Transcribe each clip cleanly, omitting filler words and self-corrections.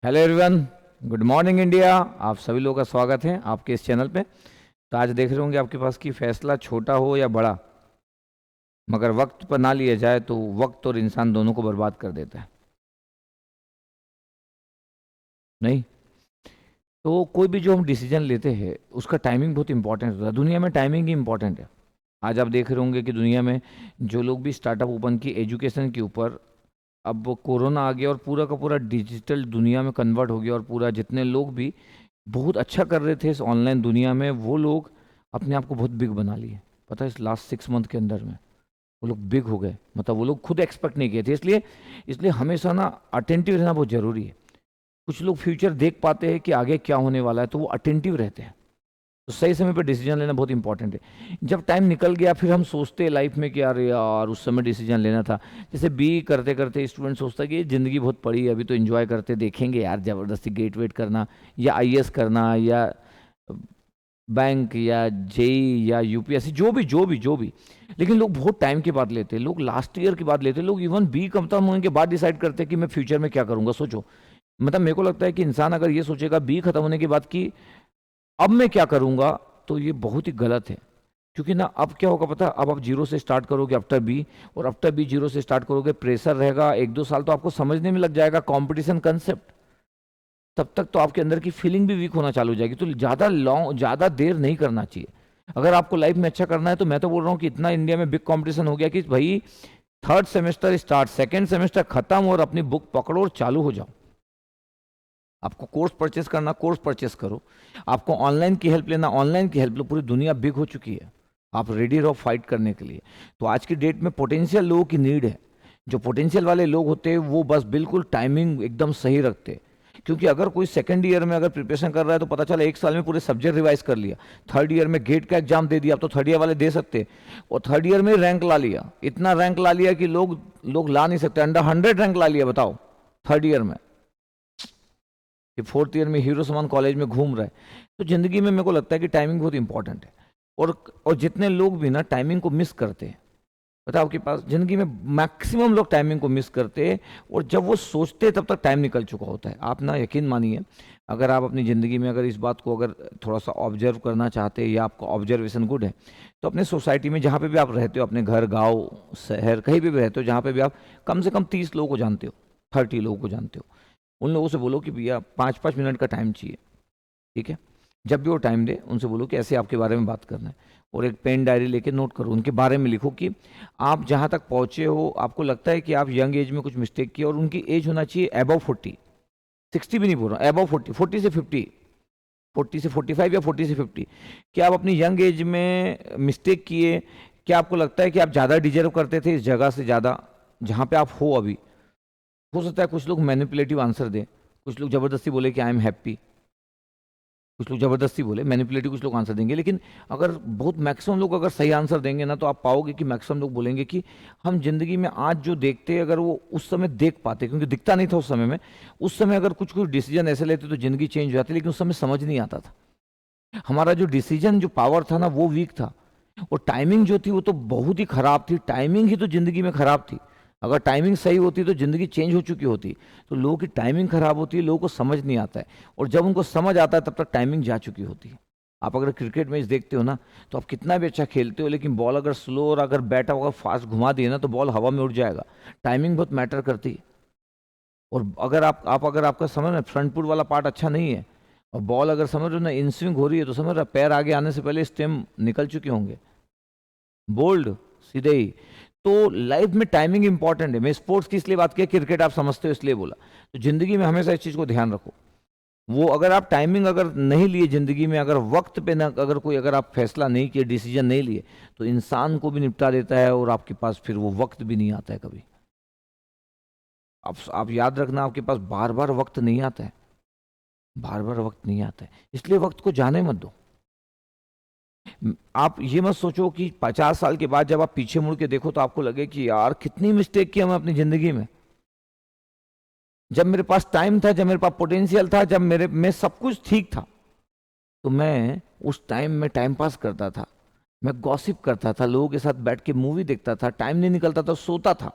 Hello everyone. Good morning India. आप सभी लोगों का स्वागत है आपके इस चैनल पे। तो आज देख रहे होंगे आपके पास कि फैसला छोटा हो या बड़ा, मगर वक्त पर ना लिया जाए तो वक्त और इंसान दोनों को बर्बाद कर देता है। नहीं, तो कोई भी जो हम डिसीजन लेते हैं उसका टाइमिंग बहुत इंपॉर्टेंट होता है। दुनिया में टाइमिंग ही इंपॉर्टेंट है। आज आप देख रहे होंगे कि दुनिया में जो लोग भी स्टार्टअप ओपन की एजुकेशन के ऊपर, अब वो कोरोना आ गया और पूरा का पूरा डिजिटल दुनिया में कन्वर्ट हो गया, और पूरा जितने लोग भी बहुत अच्छा कर रहे थे इस ऑनलाइन दुनिया में, वो लोग अपने आप को बहुत बिग बना लिए। पता है, इस लास्ट 6 मंथ के अंदर में वो लोग बिग हो गए। मतलब वो लोग खुद एक्सपेक्ट नहीं किए थे। इसलिए इसलिए हमेशा ना अटेंटिव रहना बहुत ज़रूरी है। कुछ लोग फ्यूचर देख पाते हैं कि आगे क्या होने वाला है, तो वो अटेंटिव रहते हैं। तो सही समय पर डिसीजन लेना बहुत इंपॉर्टेंट है। जब टाइम निकल गया फिर हम सोचते हैं लाइफ में कि यार यार उस समय डिसीजन लेना था। जैसे बी करते करते स्टूडेंट सोचता है कि ये ज़िंदगी बहुत पड़ी है, अभी तो एंजॉय करते देखेंगे यार, ज़बरदस्ती गेट वेट करना या आईएएस करना या बैंक या जेई या यूपीएससी, जो भी। लेकिन लोग बहुत टाइम के बाद लेते हैं, लोग लास्ट ईयर के बाद लेते हैं, लोग इवन बी खत्म होने के बाद डिसाइड करते हैं कि मैं फ्यूचर में क्या करूंगा। सोचो, मतलब मेरे को लगता है कि इंसान अगर ये सोचेगा बी खत्म होने के बाद कि अब मैं क्या करूंगा, तो ये बहुत ही गलत है। क्योंकि ना अब क्या होगा पता है? अब आप जीरो से स्टार्ट करोगे आफ्टर बी, और आफ्टर बी जीरो से स्टार्ट करोगे, प्रेशर रहेगा, 1-2 साल तो आपको समझने में लग जाएगा कंपटीशन कंसेप्ट। तब तक तो आपके अंदर की फीलिंग भी वीक होना चालू हो जाएगी। तो ज़्यादा देर नहीं करना चाहिए। अगर आपको लाइफ में अच्छा करना है, तो मैं तो बोल रहा हूँ कि इतना इंडिया में बिग कंपटीशन हो गया कि भाई third semester start, second semester खत्म, और अपनी बुक पकड़ो और चालू हो जाओ। आपको कोर्स परचेस करना, कोर्स परचेस करो। आपको ऑनलाइन की हेल्प लेना, ऑनलाइन की हेल्प लो। पूरी दुनिया बिग हो चुकी है, आप रेडी रहो फाइट करने के लिए। तो आज की डेट में पोटेंशियल लोगों की नीड है। जो पोटेंशियल वाले लोग होते हैं वो बस बिल्कुल टाइमिंग एकदम सही रखते हैं। क्योंकि अगर कोई सेकंड ईयर में अगर प्रिपरेशन कर रहा है, तो पता चला 1 साल में पूरे सब्जेक्ट रिवाइज कर लिया, थर्ड ईयर में गेट का एग्जाम दे दिया। अब तो थर्ड ईयर वाले दे सकते, और थर्ड ईयर में रैंक ला लिया, इतना रैंक ला लिया कि लोग लोग ला नहीं सकते। अंडर 100 रैंक ला लिया, बताओ, थर्ड ईयर में। कि फोर्थ ईयर में हीरो समान कॉलेज में घूम रहा है। तो ज़िंदगी में मेरे को लगता है कि टाइमिंग बहुत इंपॉर्टेंट है। और जितने लोग भी ना टाइमिंग को मिस करते हैं, पता है आपके पास ज़िंदगी में मैक्सिमम लोग टाइमिंग को मिस करते हैं। और जब वो सोचते हैं तब तक टाइम निकल चुका होता है। आप ना यकीन मानिए, अगर आप अपनी ज़िंदगी में अगर इस बात को अगर थोड़ा सा ऑब्जर्व करना चाहते हैं, या आपका ऑब्जर्वेशन गुड है, तो अपने सोसाइटी में जहाँ पे भी आप रहते हो, अपने घर, गांव, शहर, कहीं भी रहते हो, जहाँ पे भी आप कम से कम 30 लोगों को जानते हो, 30 लोगों को जानते हो, उन लोगों से बोलो कि भैया 5-5 मिनट का टाइम चाहिए। ठीक है? जब भी वो टाइम दे, उनसे बोलो कि ऐसे आपके बारे में बात करना है। और एक पेन डायरी लेके नोट करो, उनके बारे में लिखो कि आप जहाँ तक पहुँचे हो, आपको लगता है कि आप यंग एज में कुछ मिस्टेक किए, और उनकी एज होना चाहिए अबव 40। 60 भी नहीं बोल रहा, अबव 40, 40 से 50, 40 से 45 या 40 से 50। क्या आप अपनी यंग एज में मिस्टेक किए? क्या आपको लगता है कि आप ज़्यादा डिजर्व करते थे इस जगह से ज़्यादा, जहाँ पे आप हो अभी? हो सकता है कुछ लोग मैनिपुलेटिव आंसर दें, कुछ लोग ज़बरदस्ती बोले कि आई एम हैप्पी, कुछ लोग ज़बरदस्ती बोले मैनिपुलेटिव, कुछ लोग आंसर देंगे। लेकिन अगर बहुत मैक्सिमम लोग अगर सही आंसर देंगे ना, तो आप पाओगे कि मैक्सिमम लोग बोलेंगे कि हम ज़िंदगी में आज जो देखते हैं, अगर वो उस समय देख पाते, क्योंकि दिखता नहीं था उस समय में, उस समय अगर कुछ कुछ डिसीजन ऐसे लेते तो ज़िंदगी चेंज हो जाती। लेकिन उस समय समझ नहीं आता था। हमारा जो डिसीजन जो पावर था ना, वो वीक था। और टाइमिंग जो थी वो तो बहुत ही खराब थी। टाइमिंग ही तो ज़िंदगी में खराब थी। अगर टाइमिंग सही होती तो ज़िंदगी चेंज हो चुकी होती। तो लोगों की टाइमिंग खराब होती है, लोगों को समझ नहीं आता है। और जब उनको समझ आता है, तब तक टाइमिंग जा चुकी होती है। आप अगर क्रिकेट मैच देखते हो ना, तो आप कितना भी अच्छा खेलते हो, लेकिन बॉल अगर स्लो और अगर बैट अगर फास्ट घुमा दिए ना, तो बॉल हवा में उड़ जाएगा। टाइमिंग बहुत मैटर करती है। और अगर आप अगर आपका समझ में फ्रंट फुट वाला पार्ट अच्छा नहीं है, और बॉल अगर समझ रहे हो ना इन स्विंग हो रही है, तो समझ रहे हो पैर आगे आने से पहले स्टेम निकल चुके होंगे, बोल्ड, सीधे ही। तो लाइफ में टाइमिंग इंपॉर्टेंट है। मैं स्पोर्ट्स की इसलिए बात की, क्रिकेट आप समझते हो इसलिए बोला। तो जिंदगी में हमेशा इस चीज़ को ध्यान रखो। वो अगर आप टाइमिंग अगर नहीं लिए जिंदगी में, अगर वक्त पे ना अगर कोई अगर आप फैसला नहीं किए, डिसीजन नहीं लिए, तो इंसान को भी निपटा देता है, और आपके पास फिर वो वक्त भी नहीं आता है कभी। आप याद रखना, आपके पास बार बार वक्त नहीं आता है, बार बार वक्त नहीं आता है। इसलिए वक्त को जाने मत दो। आप ये मत सोचो कि 50 साल के बाद जब आप पीछे मुड़ के देखो, तो आपको लगे कि यार कितनी मिस्टेक की मैं अपनी जिंदगी में। जब मेरे पास टाइम था, जब मेरे पास पोटेंशियल था, जब मेरे में सब कुछ ठीक था, तो मैं उस टाइम में टाइम पास करता था। मैं गॉसिप करता था, लोगों के साथ बैठ के मूवी देखता था, टाइम नहीं निकलता था, सोता था।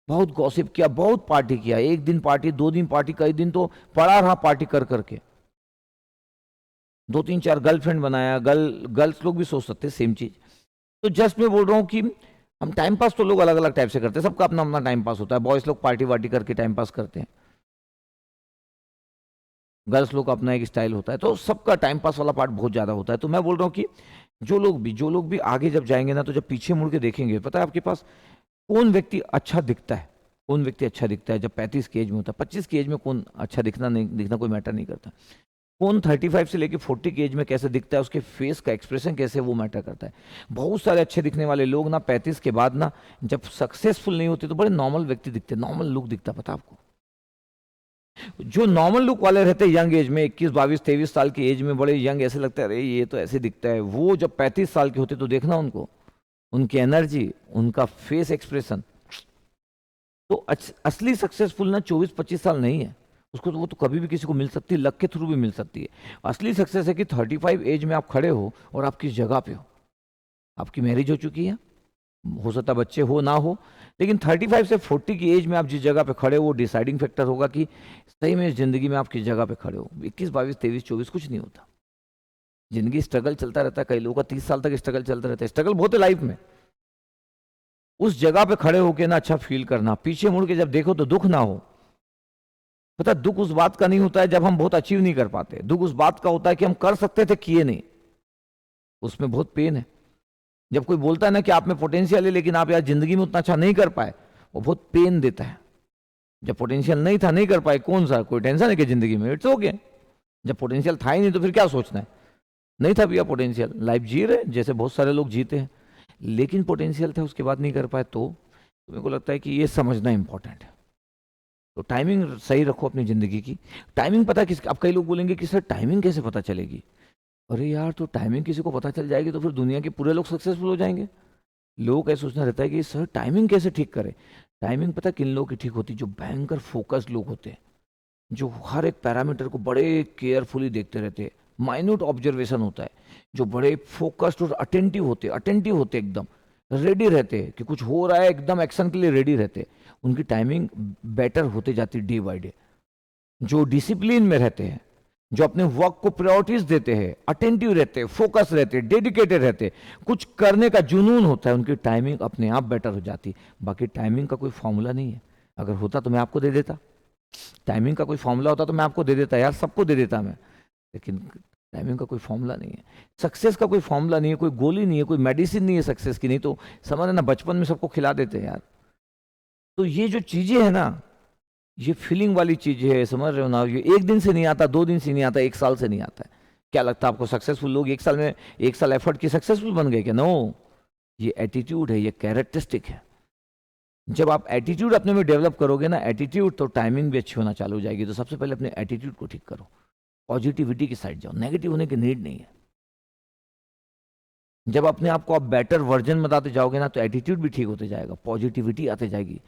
बहुत गॉसिप किया, बहुत पार्टी किया, एक दिन पार्टी, 2 दिन पार्टी, कई दिन तो पड़ा रहा पार्टी कर करके, 2 3 4 गर्लफ्रेंड बनाया। गर्ल्स लोग भी सोच सकते हैं सेम चीज। तो जस्ट मैं बोल रहा हूँ कि हम टाइम पास तो लोग अलग अलग टाइप से करते हैं, सबका अपना अपना टाइम पास होता है। बॉयज लोग पार्टी वार्टी करके टाइम पास करते हैं, गर्ल्स लोग का अपना एक स्टाइल होता है, तो सबका टाइम पास वाला पार्ट बहुत ज्यादा होता है। तो मैं बोल रहा हूँ कि जो लोग भी आगे जब जाएंगे ना, तो जब पीछे मुड़ के देखेंगे, पता है आपके पास कौन व्यक्ति अच्छा दिखता है, कौन व्यक्ति अच्छा दिखता है जब 35 की एज में होता है। 25 की एज में कौन अच्छा दिखना नहीं दिखना कोई मैटर नहीं करता। कौन 35 से लेके 40 की एज में कैसे दिखता है, उसके फेस का एक्सप्रेशन कैसे, वो मैटर करता है। बहुत सारे अच्छे दिखने वाले लोग ना 35 के बाद ना, जब सक्सेसफुल नहीं होते तो बड़े नॉर्मल व्यक्ति दिखते, नॉर्मल लुक दिखता, पता आपको। जो नॉर्मल लुक वाले रहते हैं यंग एज में, 21 22 23 साल की एज में बड़े यंग, ऐसे लगता है अरे ये तो ऐसे दिखता है, वो जब 35 साल के होते तो देखना उनको, उनकी एनर्जी, उनका फेस एक्सप्रेशन। तो असली सक्सेसफुल ना 24 25 साल नहीं है, उसको तो वो तो कभी भी किसी को मिल सकती है, लक के थ्रू भी मिल सकती है। असली सक्सेस है कि 35 एज में आप खड़े हो और आप किस जगह पे हो, आपकी मैरिज हो चुकी है, हो सकता है बच्चे हो ना हो, लेकिन 35 से 40 की एज में आप जिस जगह पे खड़े हो वो डिसाइडिंग फैक्टर होगा कि सही में इस जिंदगी में आप किस जगह पे खड़े हो। 21 22 23 24 कुछ नहीं होता, जिंदगी स्ट्रगल चलता रहता है। कई लोगों का 30 साल तक स्ट्रगल चलता रहता है, स्ट्रगल बहुत है लाइफ में। उस जगह पे खड़े होके ना अच्छा फील करना, पीछे मुड़ के जब देखो तो दुख ना हो। पता है, दुख उस बात का नहीं होता है जब हम बहुत अचीव नहीं कर पाते, दुख उस बात का होता है कि हम कर सकते थे किए नहीं, उसमें बहुत पेन है। जब कोई बोलता है ना कि आप में पोटेंशियल है लेकिन आप यार जिंदगी में उतना अच्छा नहीं कर पाए, वो बहुत पेन देता है। जब पोटेंशियल नहीं था, नहीं कर पाए, कौन सा कोई टेंशन है कि जिंदगी में, इट्स ओके। जब पोटेंशियल था ही नहीं तो फिर क्या सोचना है, नहीं था भैया पोटेंशियल, लाइफ जी रहे जैसे बहुत सारे लोग जीते हैं। लेकिन पोटेंशियल था उसके बाद नहीं कर पाए, तो मेरे को लगता है कि ये समझना इंपॉर्टेंट है। तो टाइमिंग सही रखो अपनी जिंदगी की। टाइमिंग पता किस, अब कई लोग बोलेंगे कि सर टाइमिंग कैसे पता चलेगी। अरे यार, तो टाइमिंग किसी को पता चल जाएगी तो फिर दुनिया के पूरे लोग सक्सेसफुल हो जाएंगे। लोगों का सोचना रहता है कि सर टाइमिंग कैसे ठीक करें। टाइमिंग पता किन लोगों की ठीक होती है, जो भयंकर फोकस्ड लोग होते हैं, जो हर एक पैरामीटर को बड़े केयरफुली देखते रहते हैं, माइन्यूट ऑब्जर्वेशन होता है, जो बड़े फोकस्ड और अटेंटिव होते एकदम रेडी रहते हैं कि कुछ हो रहा है, एकदम एक्शन के लिए रेडी रहते हैं। उनकी टाइमिंग बेटर होते जाती है डे बाय डे। जो डिसिप्लिन में रहते हैं, जो अपने वर्क को प्रायोरिटीज देते हैं, अटेंटिव रहते हैं, फोकस रहते हैं, डेडिकेटेड रहते हैं, कुछ करने का जुनून होता है, उनकी टाइमिंग अपने आप बेटर हो जाती है। बाकी टाइमिंग का कोई फॉर्मूला नहीं है, अगर होता तो मैं आपको दे देता। टाइमिंग का कोई फॉर्मूला होता तो मैं आपको दे देता यार, सबको दे देता मैं। लेकिन टाइमिंग का कोई फॉर्मूला नहीं है, सक्सेस का कोई फॉर्मूला नहीं है, कोई गोली नहीं है, कोई मेडिसिन नहीं है सक्सेस की। नहीं तो समझ ना, बचपन में सबको खिला देते हैं यार। तो ये जो चीजें है ना, ये फीलिंग वाली चीज है, समझ रहे हो ना। ये एक दिन से नहीं आता, 2 दिन से नहीं आता, 1 साल से नहीं आता है। क्या लगता है आपको सक्सेसफुल लोग 1 साल में, 1 साल एफर्ट की सक्सेसफुल बन गए क्या? नो, ये एटीट्यूड है, ये कैरेक्टरिस्टिक है। जब आप एटीट्यूड अपने में डेवलप करोगे ना, एटीट्यूड, तो टाइमिंग भी अच्छी होना चालू हो जाएगी। तो सबसे पहले अपने एटीट्यूड को ठीक करो, पॉजिटिविटी की साइड जाओ, नेगेटिव होने की नीड नहीं है। जब अपने आप को आप बेटर वर्जन बताते जाओगे ना, तो एटीट्यूड भी ठीक होते जाएगा, पॉजिटिविटी आते जाएगी।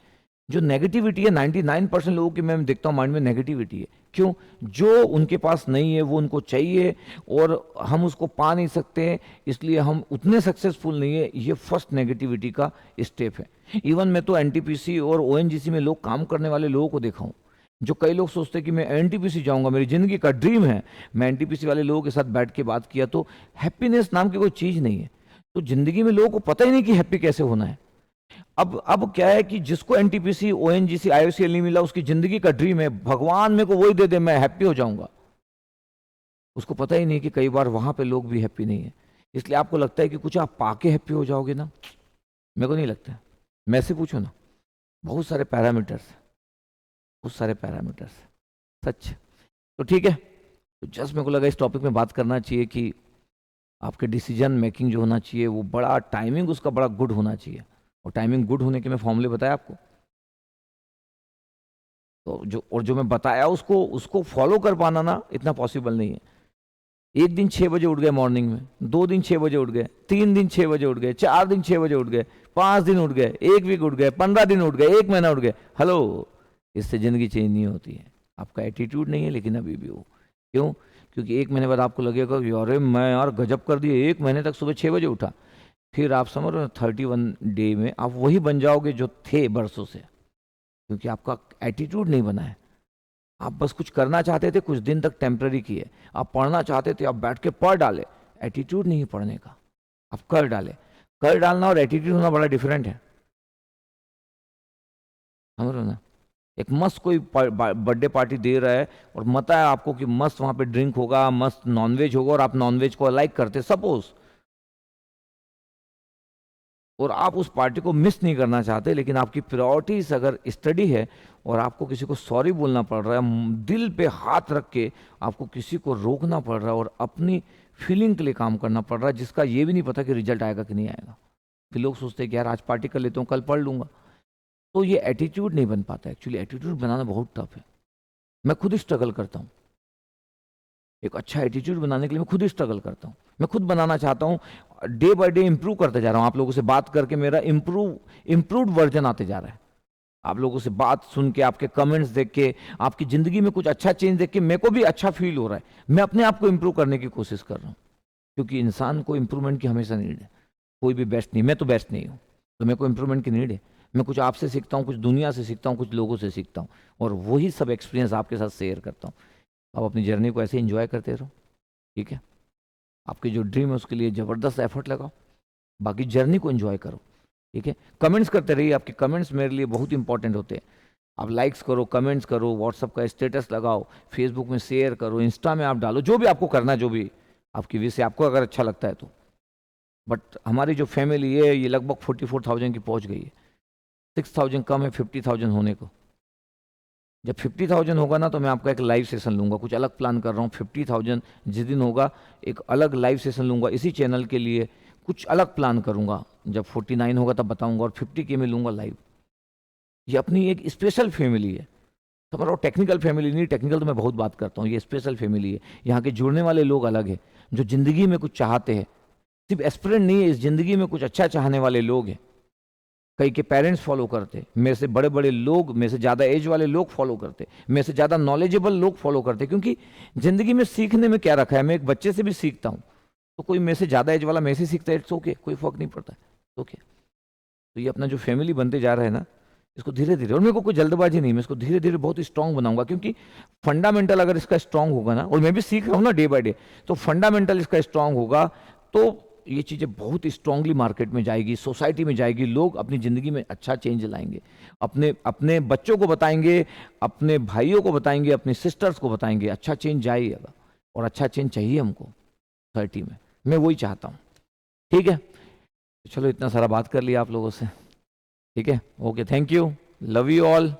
जो नेगेटिविटी है, 99% लोगों की मैं देखता हूँ माइंड में नेगेटिविटी है। क्यों? जो उनके पास नहीं है वो उनको चाहिए, और हम उसको पा नहीं सकते, इसलिए हम उतने सक्सेसफुल नहीं है। ये फर्स्ट नेगेटिविटी का स्टेप है। इवन मैं तो एनटीपीसी और ओएनजीसी में लोग काम करने वाले लोगों को देखा हूँ, जो कई लोग सोचते हैं कि मैं एनटीपीसी जाऊंगा, मेरी जिंदगी का ड्रीम है। मैं एनटीपीसी वाले लोगों के साथ बैठ के बात किया तो हैप्पीनेस नाम की कोई चीज़ नहीं है। तो जिंदगी में लोगों को पता ही नहीं कि हैप्पी कैसे होना है। अब क्या है कि जिसको एनटीपीसी ओएनजीसी आईओसीएल नहीं मिला, उसकी जिंदगी का ड्रीम है भगवान मेरे को वही दे दे, मैं हैप्पी हो जाऊंगा। उसको पता ही नहीं कि कई बार वहां पे लोग भी हैप्पी नहीं है। इसलिए आपको लगता है कि कुछ आप पाके हैप्पी हो जाओगे ना, मेरे को नहीं लगता। मैं से पूछो ना, बहुत सारे पैरामीटर्स, बहुत सारे पैरामीटर्स, सच। तो ठीक है, तो जस्ट मेरे को लगा इस टॉपिक में बात करना चाहिए कि आपके डिसीजन मेकिंग जो होना चाहिए वो बड़ा, टाइमिंग उसका बड़ा गुड होना चाहिए। और टाइमिंग गुड होने के मैं फॉर्मूले बताया आपको, तो जो मैं बताया उसको उसको फॉलो कर पाना ना इतना पॉसिबल नहीं है। एक दिन 6 बजे उठ गए मॉर्निंग में, 2 दिन 6 बजे उठ गए, 3 दिन 6 बजे उठ गए, 4 दिन 6 बजे उठ गए, 5 दिन उठ गए, 1 वीक उठ गए, 15 दिन उठ गए, 1 महीना उठ गए, हेलो, इससे जिंदगी चेंज नहीं होती है। आपका एटीट्यूड नहीं है लेकिन अभी भी हो। क्यों? क्योंकि 1 महीने बाद आपको लगेगा कि अरे मैं यार गजब कर दिए, 1 महीने तक सुबह 6 बजे उठा। फिर आप समझ रहे हो 31 डे में आप वही बन जाओगे जो थे बरसों से। क्योंकि आपका एटीट्यूड नहीं बना है। आप बस कुछ करना चाहते थे, कुछ दिन तक टेम्पररी किए। आप पढ़ना चाहते थे, आप बैठ के पढ़ डाले। एटीट्यूड नहीं है पढ़ने का, आप कर डाले। कर डालना और एटीट्यूड होना बड़ा डिफरेंट है, समझ रहे हो ना। एक मस्त कोई बर्थडे पार्टी दे रहा है और मता है आपको कि मस्त वहां पे ड्रिंक होगा, मस्त नॉनवेज होगा, और आप नॉनवेज को लाइक करते सपोज, और आप उस पार्टी को मिस नहीं करना चाहते, लेकिन आपकी प्रायोरिटीज अगर स्टडी है और आपको किसी को सॉरी बोलना पड़ रहा है, दिल पे हाथ रख के आपको किसी को रोकना पड़ रहा है और अपनी फीलिंग के लिए काम करना पड़ रहा है, जिसका ये भी नहीं पता कि रिजल्ट आएगा कि नहीं आएगा। फिर लोग सोचते हैं कि यार आज पार्टी कर लेता हूँ, कल पढ़ लूंगा। तो ये एटीट्यूड नहीं बन पाता। एक्चुअली एटीट्यूड बनाना बहुत टफ है। मैं खुद ही स्ट्रगल करता हूँ, एक अच्छा एटीट्यूड बनाने के लिए मैं खुद ही स्ट्रगल करता हूँ। मैं खुद बनाना चाहता हूँ, डे बाय डे इंप्रूव करते जा रहा हूँ। आप लोगों से बात करके मेरा इम्प्रूव्ड वर्जन आते जा रहा है। आप लोगों से बात सुन के, आपके कमेंट्स देख के, आपकी ज़िंदगी में कुछ अच्छा चेंज देख के मेरे को भी अच्छा फील हो रहा है। मैं अपने आप को इम्प्रूव करने की कोशिश कर रहा हूँ, क्योंकि इंसान को इम्प्रूवमेंट की हमेशा नीड है। कोई भी बेस्ट नहीं, मैं तो बेस्ट नहीं हूँ, तो मेरे को इम्प्रूवमेंट की नीड है। मैं कुछ आपसे सीखता हूँ, कुछ दुनिया से सीखता हूँ, कुछ लोगों से सीखता हूँ, और वही सब एक्सपीरियंस आपके साथ शेयर करता हूँ। आप अपनी जर्नी को ऐसे एंजॉय करते रहो, ठीक है। आपकी जो ड्रीम है उसके लिए ज़बरदस्त एफर्ट लगाओ, बाकी जर्नी को एंजॉय करो, ठीक है। कमेंट्स करते रहिए, आपके कमेंट्स मेरे लिए बहुत इंपॉर्टेंट होते हैं। आप लाइक्स करो, कमेंट्स करो, व्हाट्सअप का स्टेटस लगाओ, फेसबुक में शेयर करो, इंस्टा में आप डालो, जो भी आपको करना है, जो भी आपकी विश है, आपको अगर अच्छा लगता है तो। बट हमारी जो फैमिली है ये लगभग 44,000 की पहुंच गई है। 6,000 कम है 50,000 होने को। जब 50,000 होगा ना, तो मैं आपका एक लाइव सेशन लूंगा। कुछ अलग प्लान कर रहा हूँ। 50,000 जिस दिन होगा, एक अलग लाइव सेशन लूंगा इसी चैनल के लिए। कुछ अलग प्लान करूंगा। जब 49 होगा तब बताऊंगा, और 50K में लूंगा लाइव। ये अपनी एक स्पेशल फैमिली है, समझ रहा हूँ। टेक्निकल फैमिली नहीं, टेक्निकल तो मैं बहुत बात करता हूँ, ये स्पेशल फैमिली है। यहाँ के जुड़ने वाले लोग अलग है, जो जिंदगी में कुछ चाहते हैं। सिर्फ एस्पिरेंट नहीं है, इस जिंदगी में कुछ अच्छा चाहने वाले लोग हैं। कई के पेरेंट्स फॉलो करते, मेरे से बड़े बड़े लोग, मेरे से ज़्यादा एज वाले लोग फॉलो करते, मेरे से ज़्यादा नॉलेजेबल लोग फॉलो करते। क्योंकि ज़िंदगी में सीखने में क्या रखा है, मैं एक बच्चे से भी सीखता हूँ, तो कोई मेरे से ज़्यादा एज वाला मेरे से सीखता है, इट्स ओके, कोई फर्क नहीं पड़ता है, ओके। तो ये अपना जो फैमिली बनते जा रहा है ना, इसको धीरे धीरे, और मेरे को कोई जल्दबाजी नहीं, मैं इसको धीरे धीरे बहुत स्ट्रांग बनाऊंगा। क्योंकि फंडामेंटल अगर इसका स्ट्रांग होगा ना, और मैं भी सीख रहा हूँ ना डे बाय डे, तो फंडामेंटल इसका स्ट्रांग होगा तो ये चीज़ें बहुत स्ट्रांगली मार्केट में जाएगी, सोसाइटी में जाएगी। लोग अपनी ज़िंदगी में अच्छा चेंज लाएंगे, अपने अपने बच्चों को बताएंगे, अपने भाइयों को बताएंगे, अपनी सिस्टर्स को बताएंगे, अच्छा चेंज जाएगा। और अच्छा चेंज चाहिए हमको सोसाइटी में, मैं वही चाहता हूँ, ठीक है। चलो इतना सारा बात कर लिया आप लोगों से, ठीक है, okay, thank you, love you all.